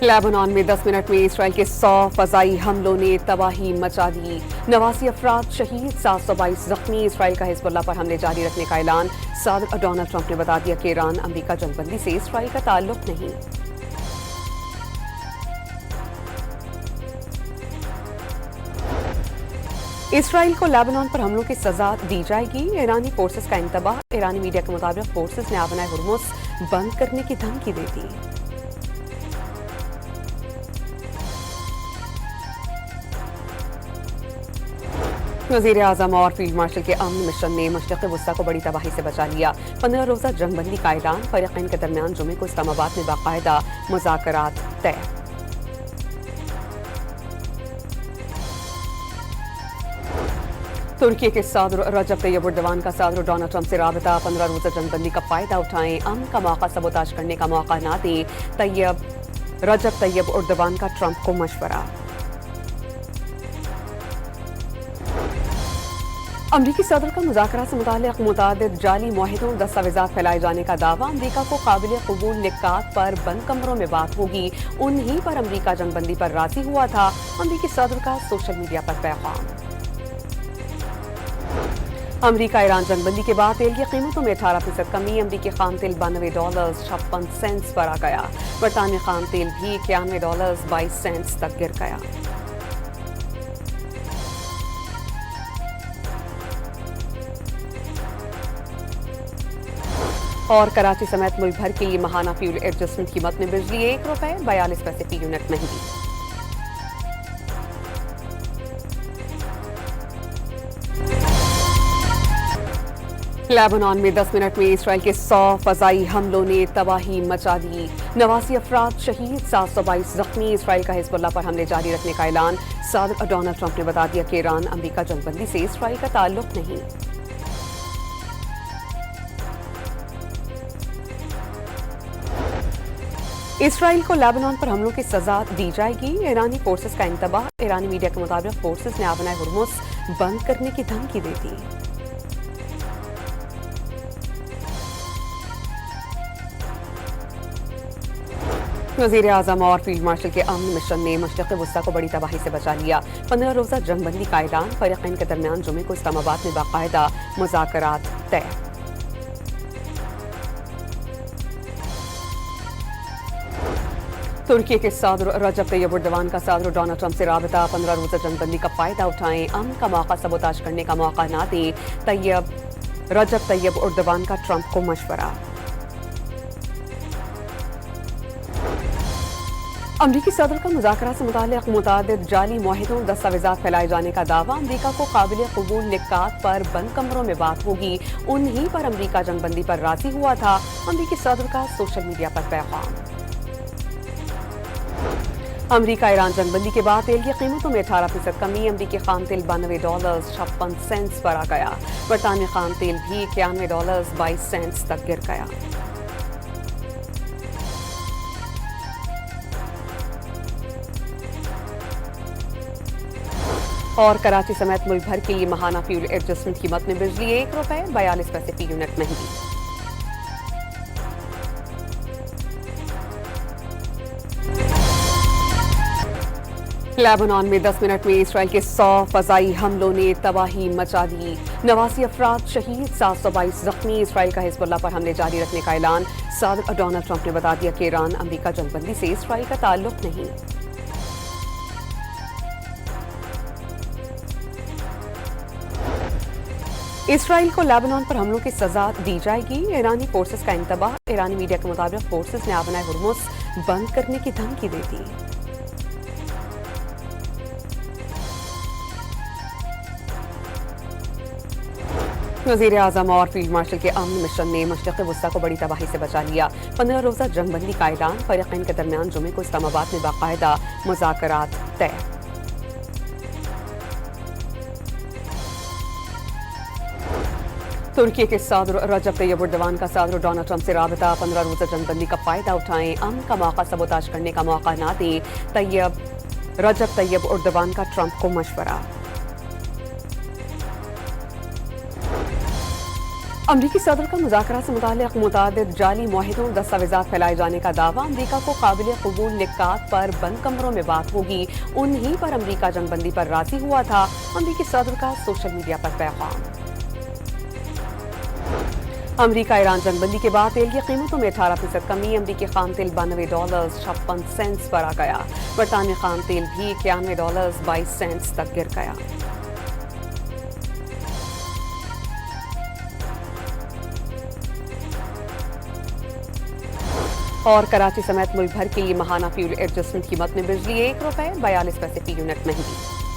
Lebanon में 10 minute में Israel के 100 फजाई हमलों ने तबाही मचा दी। 89 अफराद शहीद, 722 जख्मी। इसराइल का हिजबुल्लाह पर हमले जारी रखने का ऐलान। सदर डोनाल्ड ट्रंप ने बता दिया कि ईरान अमरीका जंगबंदी से इसराइल का ताल्लुक नहीं। इसराइल को लेबनान पर हमलों की सजा दी जाएगी। ईरानी फोर्सेस का इंतबाह। ईरानी मीडिया के मुताबिक फोर्सेस ने आबनाए हुर्मुस बंद करने की धमकी दे दी। वज़ीर आज़म और फील्ड मार्शल के अमन मिशन ने मशरिक़ वस्ता को बड़ी तबाही से बचा लिया। 15 रोज़ा जंगबंदी का ऐलान। फ़रीक़ैन के दरमियान जुमे को इस्लामाबाद में बाकायदा मुज़ाकरात तय। तुर्की के सदर रजब तैयब एर्दोगान का सदर डोनाल्ड ट्रंप से राबता। 15 रोज़ा जंगबंदी का फ़ायदा उठाएं, अमन का मौका सबोताज करने का मौका ना दें। रजब तैयब एर्दोगान का ट्रंप को मशवरा। अमरीकी सदर का मुज़ाकरा से मुताल्लिक़ मुतादिद जाली मुआहिदों दस्तावेज़ात फैलाए जाने का दावा। अमरीका को काबिल कबूल निकात पर बंद कमरों में बात होगी। उन्हीं पर अमरीका जंगबंदी पर राजी हुआ था। अमरीकी सदर का सोशल मीडिया पर पैगाम। अमरीका ईरान जंगबंदी के बाद तेल की कीमतों में 18% कमी। अमरीकी खाम तेल $92.56 पर आ गया। बरतानवी खाम तेल भी $91.22 तक गिर गया। और कराची समेत मुल्क भर के लिए माहाना फ्यूल एडजस्टमेंट कीमत में बिजली ₹1.42 फी यूनिट महंगी। लेबनान में 10 मिनट में इसराइल के 100 फजाई हमलों ने तबाही मचा दी। 89 अफराद शहीद, 722 जख्मी। इसराइल का हिजबुल्लाह पर हमले जारी रखने का ऐलान। सदर डोनाल्ड ट्रंप ने बता दिया कि ईरान अमरीका जंगबंदी से इसराइल का ताल्लुक नहीं। इसराइल को लेबनान पर हमलों की सजा दी जाएगी। ईरानी फोर्सेस का इंतबाह। ईरानी मीडिया के मुताबिक फोर्सेस ने आबनाए हुर्मुस बंद करने की धमकी दे दी। वज़ीर आज़म और फील्ड मार्शल के अमन मिशन ने मशरिक़ वस्ता को बड़ी तबाही से बचा लिया। 15 रोज़ा जंगबंदी का ऐलान। फ़रीक़ैन के दरमियान जुमे को इस्लामाबाद में बाकायदा मुज़ाकरात तय। तुर्की के सदर रजब तैयब एर्दोगान का सदर डोनाल्ड ट्रंप से राबता। 15 रोज़ा जंगबंदी का फ़ायदा उठाएं, अमन का मौका सबोताज करने का मौका ना दें। रजब तैयब एर्दोगान का ट्रंप को मशवरा। अमरीकी सदर का मुज़ाकरा से मुताल्लिक़ मुतादिद जाली मुआहिदों दस्तावेज़ात फैलाए जाने का दावा। अमरीका को काबिल कबूल निकात पर बंद कमरों में बात होगी। उन्हीं पर अमरीका जंगबंदी पर राजी हुआ था। अमरीकी सदर का सोशल मीडिया पर पैगाम। अमरीका ईरान जंगबंदी के बाद तेल की कीमतों में 18% कमी। अमरीकी खाम तेल $92.56 पर आ गया। बरतानवी खाम तेल भी $91.22 तक गिर गया। और कराची समेत मुल्क भर के लिए माहाना फ्यूल एडजस्टमेंट कीमत में बिजली ₹1.42 फी यूनिट महंगी। लेबनान में 10 मिनट में इसराइल के 100 फजाई हमलों ने तबाही मचा दी। 89 अफराद शहीद, 722 जख्मी। इसराइल का हिजबुल्लाह पर हमले जारी रखने का ऐलान। सदर डोनाल्ड ट्रंप ने बता दिया कि ईरान अमरीका जंगबंदी से इसराइल का ताल्लुक नहीं। इसराइल को लेबनान पर हमलों की सजा दी जाएगी। ईरानी फोर्सेस का इंतबाह। ईरानी मीडिया के मुताबिक फोर्सेस ने आबनाए हुर्मुस बंद करने की धमकी दे दी। वज़ीर आज़म और फील्ड मार्शल के अमन मिशन ने मशरिक़ वस्ता को बड़ी तबाही से बचा लिया। 15 रोज़ा जंगबंदी का ऐलान। फ़रीक़ैन के दरमियान जुमे को इस्लामाबाद में बाकायदा मुज़ाकरात तय। तुर्की के सदर रजब तैयब एर्दोगान का सदर डोनाल्ड ट्रंप से राबता। 15 रोज़ा जंगबंदी का फ़ायदा उठाएं, अमन का मौका सबोताज करने का मौका ना दें। रजब तैयब एर्दोगान का ट्रंप को मशवरा। अमरीकी सदर का मुज़ाकरात से मुताल्लिक़ मुतअद्दिद जाली मुआहिदों और दस्तावेज़ात फैलाए जाने का दावा। अमरीका को काबिल कबूल निकात पर बंद कमरों में बात होगी, उन्हीं पर अमरीका जंगबंदी पर राजी हुआ था। अमरीकी सदर का सोशल मीडिया पर पैगाम। अमरीका ईरान जंगबंदी के बाद तेल की कीमतों में 18% कमी। अमरीकी खाम तेल $92.56 पर आ गया। बरतानवी खाम तेल भी $91.22 तक गिर गया। और कराची समेत मुल्क भर के लिए महाना फ्यूल एडजस्टमेंट कीमत में बिजली ₹1.42 फी यूनिट महंगी।